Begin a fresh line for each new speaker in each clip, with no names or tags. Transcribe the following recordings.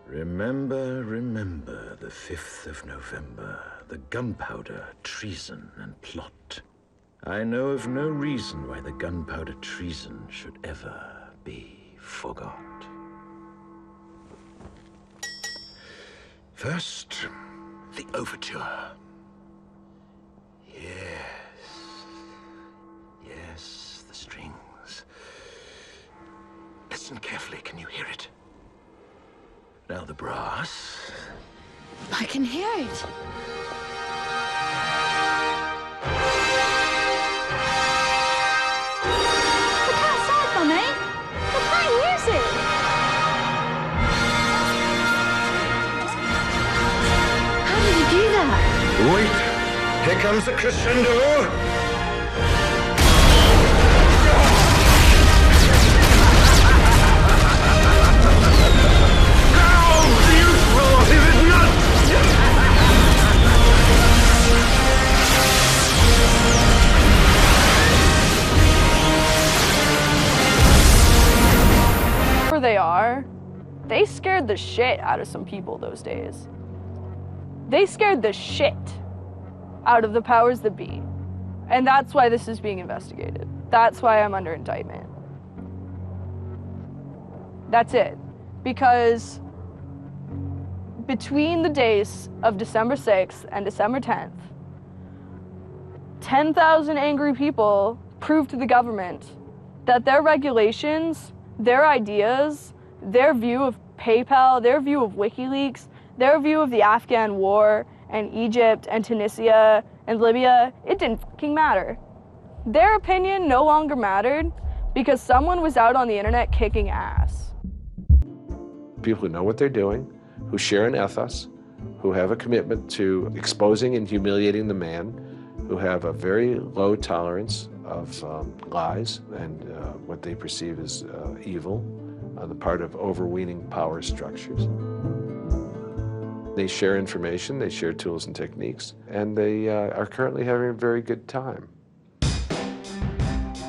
Remember, remember the 5th of November, the gunpowder, treason, and plot. I know of no reason why the gunpowder treason should ever be forgot. First, the overture. Yes, the strings. Listen carefully, can you hear it? Now the brass.
I can hear it. Look outside, Mummy. The playing music. How did you do that?
Wait, here comes the crescendo.
They are, they scared the shit out of some people those days. They scared the shit out of the powers that be. And that's why this is being investigated. That's why I'm under indictment. That's it. Because between the days of December 6th and December 10th, 10,000 angry people proved to the government that their regulations, their ideas, their view of PayPal, their view of WikiLeaks, their view of the Afghan war and Egypt and Tunisia and Libya, it didn't fucking matter. Their opinion no longer mattered because someone was out on the internet kicking ass.
People who know what they're doing, who share an ethos, who have a commitment to exposing and humiliating the man, who have a very low tolerance of lies and what they perceive as evil on the part of overweening power structures. They share information, they share tools and techniques, and they are currently having a very good time.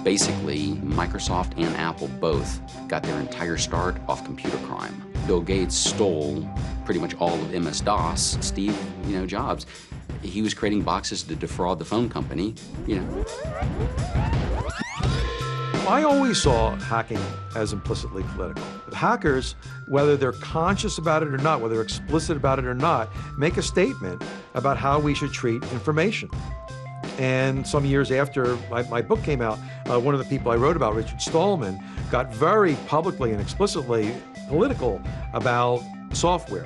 Basically, Microsoft and Apple both got their entire start off computer crime. Bill Gates stole pretty much all of MS-DOS. Steve, Jobs, he was creating boxes to defraud the phone company,
I always saw hacking as implicitly political. Hackers, whether they're conscious about it or not, whether they're explicit about it or not, make a statement about how we should treat information. And some years after my book came out, one of the people I wrote about, Richard Stallman, got very publicly and explicitly political about software,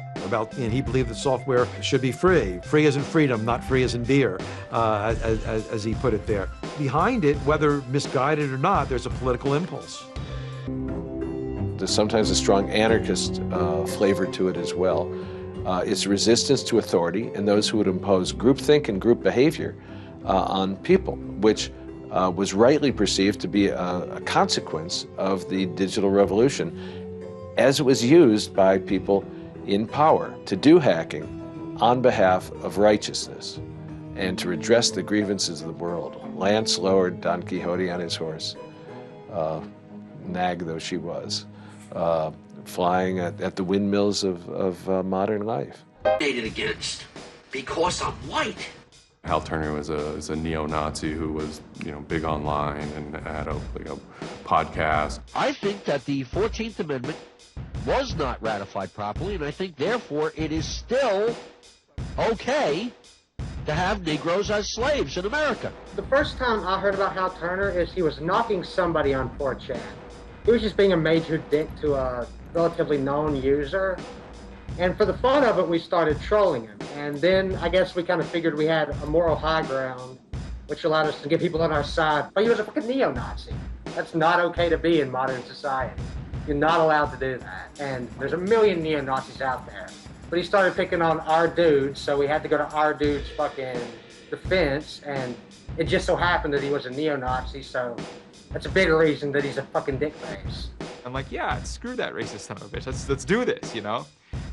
and he believed that software should be free. Free as in freedom, not free as in beer, as he put it there. Behind it, whether misguided or not, there's a political impulse.
There's sometimes a strong anarchist flavor to it as well. It's resistance to authority and those who would impose groupthink and group behavior on people, which was rightly perceived to be a consequence of the digital revolution as it was used by people in power to do hacking on behalf of righteousness and to redress the grievances of the world. Lance lowered Don Quixote on his horse, nag though she was, flying at the windmills of modern life.
Dated against because I'm white.
Hal Turner was a neo-Nazi who was, big online and had a podcast.
I think that the 14th Amendment was not ratified properly, and I think, therefore, it is still okay to have Negroes as slaves in America.
The first time I heard about Hal Turner is he was knocking somebody on 4chan. He was just being a major dick to a relatively known user. And for the fun of it, we started trolling him. And then I guess we kind of figured we had a moral high ground, which allowed us to get people on our side. But he was a fucking neo-Nazi. That's not okay to be in modern society. You're not allowed to do that. And there's a million neo-Nazis out there. But he started picking on our dudes, so we had to go to our dude's fucking defense. And it just so happened that he was a neo-Nazi, so that's a bigger reason that he's a fucking dickface.
I'm like, yeah, screw that racist son of a bitch. Let's do this,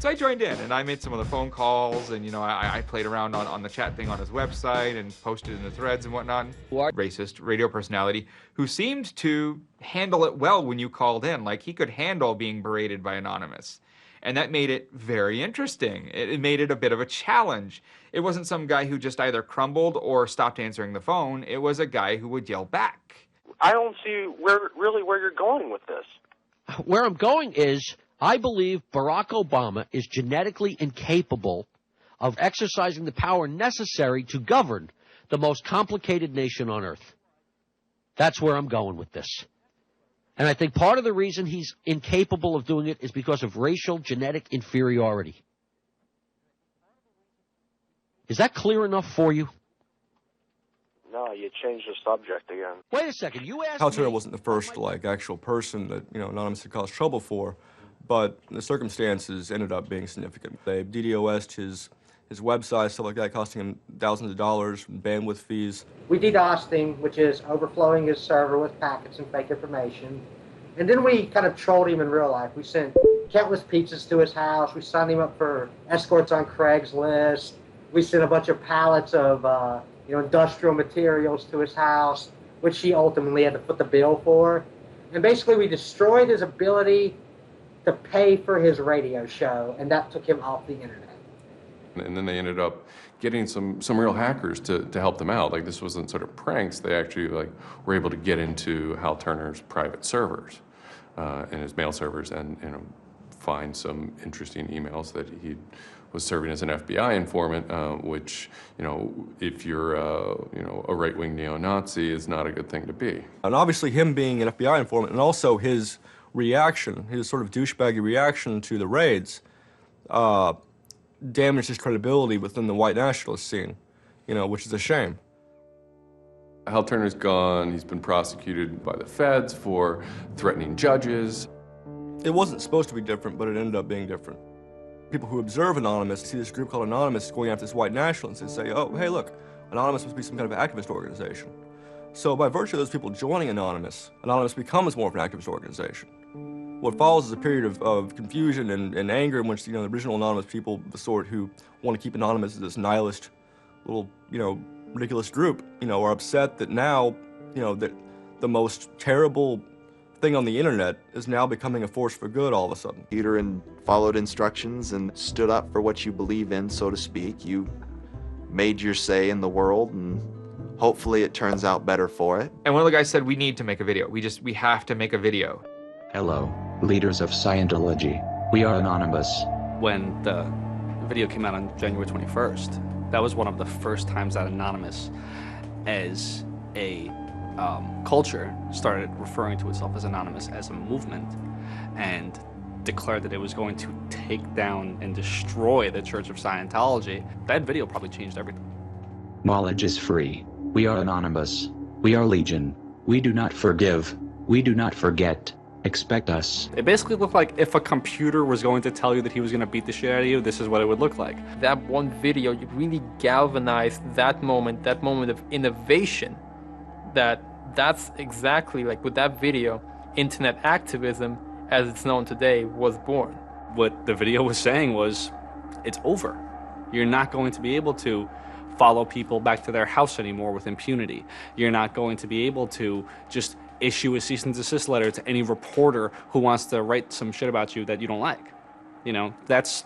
So I joined in, and I made some of the phone calls, and, I played around on the chat thing on his website and posted in the threads and whatnot. Racist radio personality who seemed to handle it well when you called in. Like, he could handle being berated by Anonymous. And that made it very interesting. It made it a bit of a challenge. It wasn't some guy who just either crumbled or stopped answering the phone. It was a guy who would yell back.
I don't see where you're going with this.
Where I'm going is, I believe Barack Obama is genetically incapable of exercising the power necessary to govern the most complicated nation on earth. That's where I'm going with this. And I think part of the reason he's incapable of doing it is because of racial genetic inferiority. Is that clear enough for you?
No, you changed the subject again.
Wait a second, you asked
Hal Turner
me...
wasn't the first, actual person that, Anonymous had caused trouble for, but the circumstances ended up being significant. They DDoS'd his website, stuff like that, costing him thousands of dollars, bandwidth fees.
We DDoSed him, which is overflowing his server with packets and fake information. And then we kind of trolled him in real life. We sent countless pizzas to his house. We signed him up for escorts on Craigslist. We sent a bunch of pallets of industrial materials to his house, which he ultimately had to foot the bill for. And basically we destroyed his ability to pay for his radio show, and that took him off the internet.
And then they ended up getting some real hackers to help them out. This wasn't sort of pranks. They actually were able to get into Hal Turner's private servers and his mail servers and find some interesting emails that he was serving as an FBI informant, which, if you're a right-wing neo-Nazi, is not a good thing to be.
And obviously him being an FBI informant and also his reaction, his sort of douchebaggy reaction to the raids, damaged his credibility within the white nationalist scene, which is a shame.
Hal Turner's gone. He's been prosecuted by the feds for threatening judges.
It wasn't supposed to be different, but it ended up being different. People who observe Anonymous see this group called Anonymous going after this white nationalist and say, oh, hey, look, Anonymous must be some kind of activist organization. So by virtue of those people joining Anonymous, Anonymous becomes more of an activist organization. What follows is a period of confusion and anger in which, the original Anonymous people, the sort who want to keep Anonymous as this nihilist little, ridiculous group, are upset that now, that the most terrible thing on the internet is now becoming a force for good all of a sudden.
And followed instructions and stood up for what you believe in, so to speak. You made your say in the world, and hopefully it turns out better for it.
And one of the guys said, we need to make a video. We have to make a video.
Hello, leaders of Scientology. We are Anonymous.
When the video came out on January 21st, that was one of the first times that Anonymous, as a culture, started referring to itself as Anonymous as a movement and declared that it was going to take down and destroy the Church of Scientology. That video probably changed everything.
Knowledge is free. We are Anonymous. We are Legion. We do not forgive. We do not forget. Expect us.
It basically looked like if a computer was going to tell you that he was going to beat the shit out of you, this is what it would look like.
That one video, you really galvanized that moment of innovation. That's exactly with that video, internet activism, as it's known today, was born.
What the video was saying was, it's over. You're not going to be able to follow people back to their house anymore with impunity. You're not going to be able to just issue a cease and desist letter to any reporter who wants to write some shit about you that you don't like. That's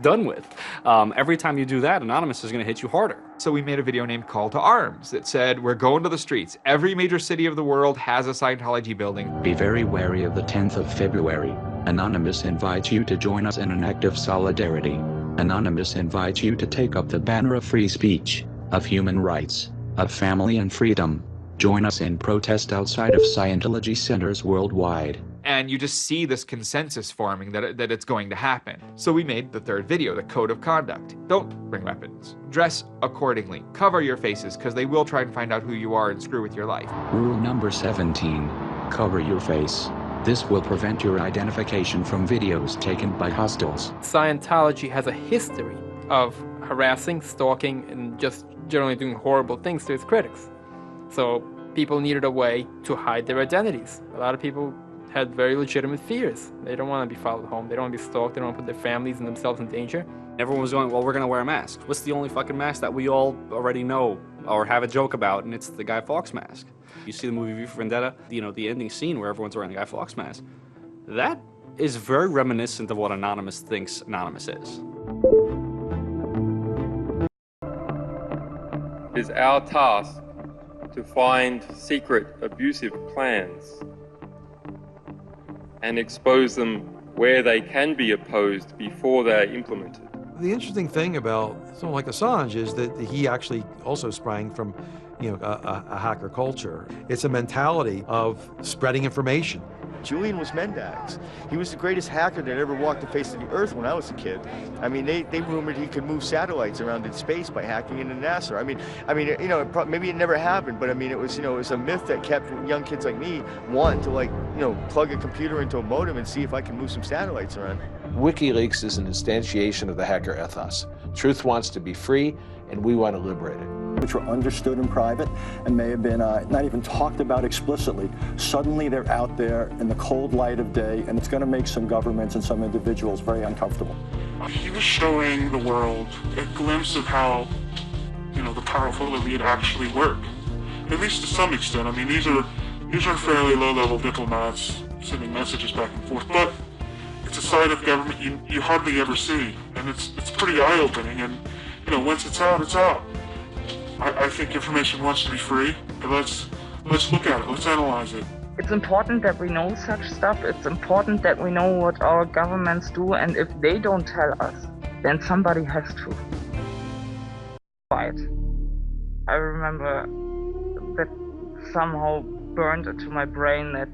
done with. Every time you do that, Anonymous is going to hit you harder.
So we made a video named Call to Arms that said, we're going to the streets. Every major city of the world has a Scientology building.
Be very wary of the 10th of February. Anonymous invites you to join us in an act of solidarity. Anonymous invites you to take up the banner of free speech, of human rights, of family and freedom. Join us in protest outside of Scientology centers worldwide.
And you just see this consensus forming that it's going to happen. So we made the third video, the Code of Conduct. Don't bring weapons. Dress accordingly. Cover your faces, because they will try and find out who you are and screw with your life.
Rule number 17. Cover your face. This will prevent your identification from videos taken by hostiles.
Scientology has a history of harassing, stalking, and just generally doing horrible things to its critics. So people needed a way to hide their identities. A lot of people had very legitimate fears. They don't want to be followed home. They don't want to be stalked. They don't want to put their families and themselves in danger.
Everyone was going, well, we're going to wear a mask. What's the only fucking mask that we all already know or have a joke about? And it's the Guy Fawkes mask. You see the movie V for Vendetta, the ending scene where everyone's wearing the Guy Fawkes mask. That is very reminiscent of what Anonymous thinks Anonymous is.
It is our task to find secret abusive plans and expose them where they can be opposed before they are implemented.
The interesting thing about someone like Assange is that he actually also sprang from, a hacker culture. It's a mentality of spreading information.
Julian was Mendax. He was the greatest hacker that ever walked the face of the earth when I was a kid. I mean, they rumored he could move satellites around in space by hacking into NASA. Maybe it never happened, but I mean, it was a myth that kept young kids like me wanting to plug a computer into a modem and see if I can move some satellites around.
WikiLeaks is an instantiation of the hacker ethos. Truth wants to be free, and we want to liberate it.
Which were understood in private and may have been not even talked about explicitly. Suddenly they're out there in the cold light of day, and it's going to make some governments and some individuals very uncomfortable.
He was showing the world a glimpse of how, the powerful elite actually work. At least to some extent. I mean, these are fairly low-level diplomats sending messages back and forth, but it's a side of government you hardly ever see, and it's pretty eye-opening. And once it's out, it's out. I think information wants to be free. Let's look at it. Let's analyze it.
It's important that we know such stuff. It's important that we know what our governments do, and if they don't tell us, then somebody has to. Right. I remember that somehow burned into my brain that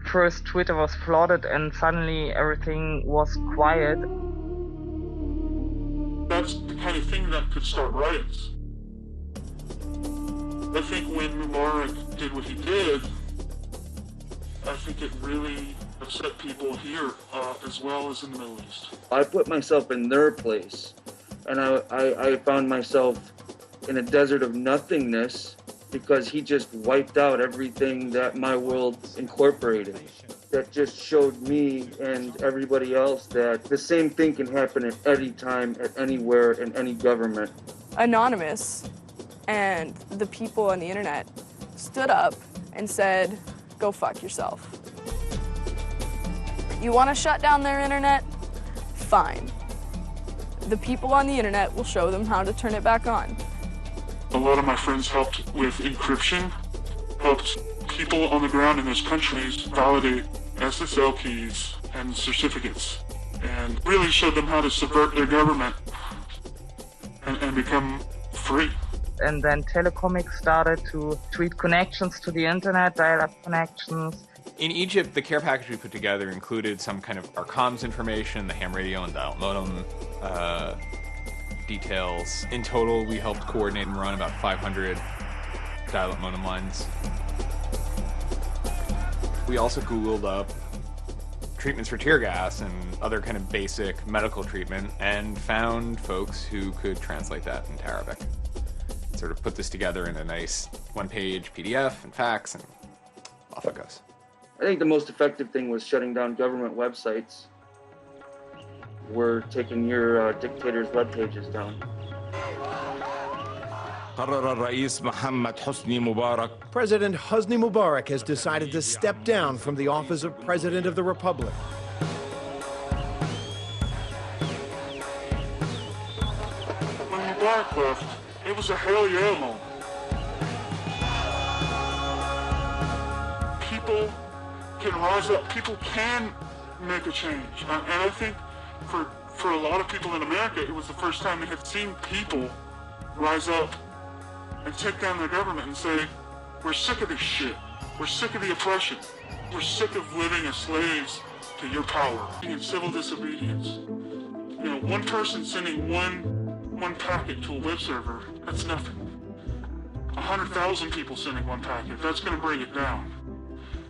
first Twitter was flooded and suddenly everything was quiet.
That's the kind of thing that could start riots. I think when Mubarak did what he did, I think it really upset people here as well as in the Middle East.
I put myself in their place, and I found myself in a desert of nothingness because he just wiped out everything that my world incorporated. That just showed me and everybody else that the same thing can happen at any time, at anywhere, in any government.
Anonymous and the people on the internet stood up and said, go fuck yourself. You want to shut down their internet? Fine. The people on the internet will show them how to turn it back on.
A lot of my friends helped with encryption, helped people on the ground in those countries validate SSL keys and certificates, and really showed them how to subvert their government and become free.
And then Telecomics started to tweet connections to the internet, dial-up connections.
In Egypt, the care package we put together included some kind of our comms information, the ham radio and dial modem details. In total, we helped coordinate and run about 500 dial-up modem lines. We also Googled up treatments for tear gas and other kind of basic medical treatment and found folks who could translate that into Arabic. Sort of put this together in a nice one-page PDF and fax, and off it goes.
I think the most effective thing was shutting down government websites. We're taking your dictator's web pages down.
President Hosni Mubarak has decided to step down from the office of President of the Republic.
When Mubarak left, it was a hell yeah moment. People can rise up. People can make a change. And I think for a lot of people in America, it was the first time they had seen people rise up and take down their government and say, we're sick of this shit. We're sick of the oppression. We're sick of living as slaves to your power. In civil disobedience. One person sending one packet to a web server, that's nothing. 100,000 people sending one packet, that's going to bring it down.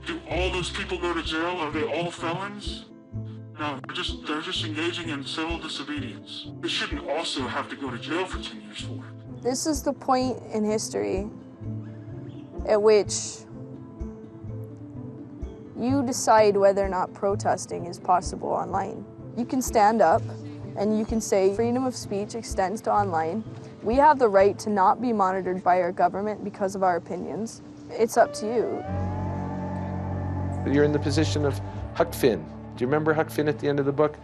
Do all those people go to jail? Are they all felons? No, they're just engaging in civil disobedience. They shouldn't also have to go to jail for 10 years for it.
This is the point in history at which you decide whether or not protesting is possible online. You can stand up and you can say freedom of speech extends to online. We have the right to not be monitored by our government because of our opinions. It's up to you.
You're in the position of Huck Finn Do you remember Huck Finn at the end of the book?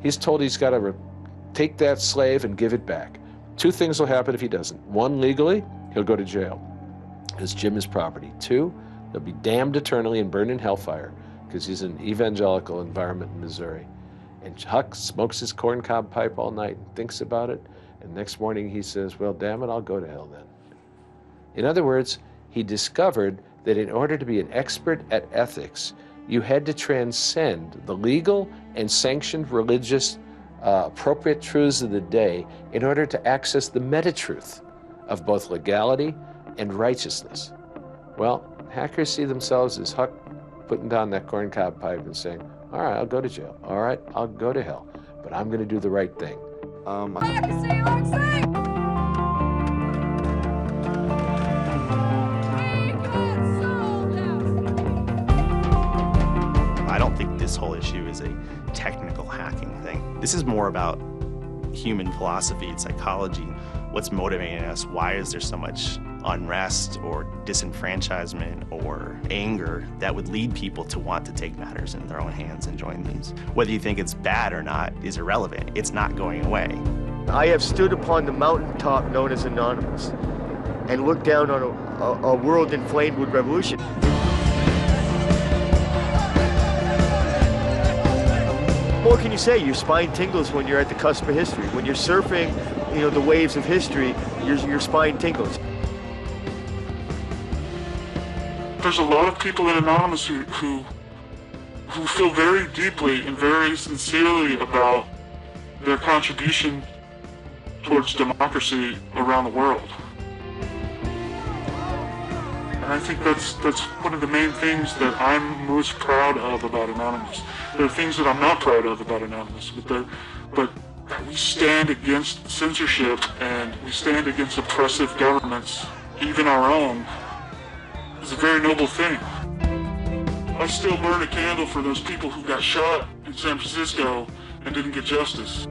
He's told he's got to take that slave and give it back. Two things will happen if he doesn't. One, legally, he'll go to jail because Jim is property. Two, he'll be damned eternally and burned in hellfire because he's in an evangelical environment in Missouri. And Huck smokes his corncob pipe all night and thinks about it, and next morning he says, well, damn it, I'll go to hell then. In other words, he discovered that in order to be an expert at ethics, you had to transcend the legal and sanctioned religious appropriate truths of the day in order to access the meta-truth of both legality and righteousness. Well, hackers see themselves as Huck putting down that corncob pipe and saying, all right, I'll go to jail. All right, I'll go to hell. But I'm going to do the right thing.
I don't think this whole issue is a technical hacking thing. This is more about human philosophy and psychology. What's motivating us? Why is there so much unrest or disenfranchisement or anger that would lead people to want to take matters into their own hands and join these? Whether you think it's bad or not is irrelevant. It's not going away.
I have stood upon the mountaintop known as Anonymous and looked down on a world inflamed with revolution. What can you say? Your spine tingles when you're at the cusp of history. When you're surfing, the waves of history, your spine tingles.
There's a lot of people in Anonymous who feel very deeply and very sincerely about their contribution towards democracy around the world. And I think that's one of the main things that I'm most proud of about Anonymous. There are things that I'm not proud of about Anonymous, but we stand against censorship and we stand against oppressive governments, even our own. It's a very noble thing. I still burn a candle for those people who got shot in San Francisco and didn't get justice.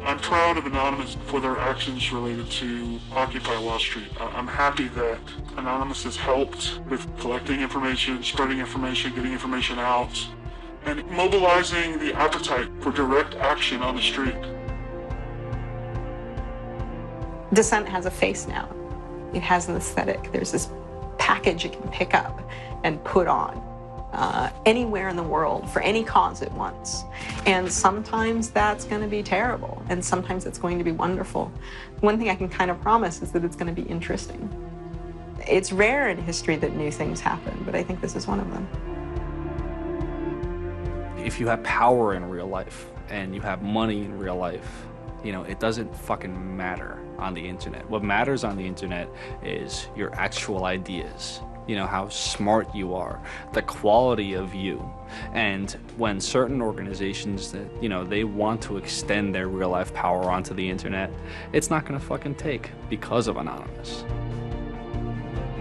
I'm proud of Anonymous for their actions related to Occupy Wall Street. I'm happy that Anonymous has helped with collecting information, spreading information, getting information out, and mobilizing the appetite for direct action on the street.
Dissent has a face now. It has an aesthetic. There's this package you can pick up and put on anywhere in the world for any cause at once. And sometimes that's going to be terrible, and sometimes it's going to be wonderful. One thing I can kind of promise is that it's going to be interesting. It's rare in history that new things happen, but I think this is one of them.
If you have power in real life and you have money in real life, it doesn't fucking matter on the internet. What matters on the internet is your actual ideas, how smart you are, the quality of you. And when certain organizations that, they want to extend their real life power onto the internet, it's not gonna fucking take because of Anonymous.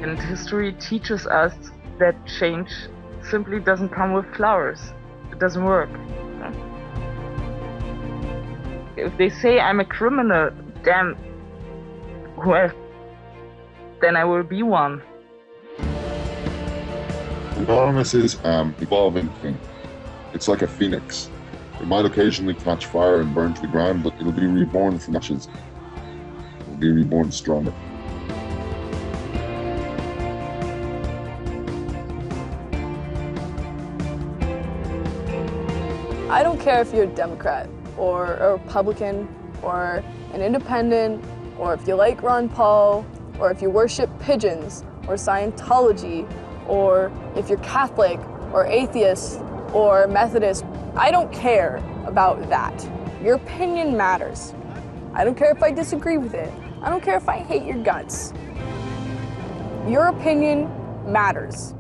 And history teaches us that change simply doesn't come with flowers. It doesn't work. If they say I'm a criminal, damn, well, then I will be one.
Anonymous is an evolving thing. It's like a phoenix. It might occasionally catch fire and burn to the ground, but it'll be reborn from ashes. It'll be reborn stronger.
I don't care if you're a Democrat or a Republican or an independent, or if you like Ron Paul, or if you worship pigeons or Scientology, or if you're Catholic or atheist or Methodist. I don't care about that. Your opinion matters. I don't care if I disagree with it. I don't care if I hate your guts. Your opinion matters.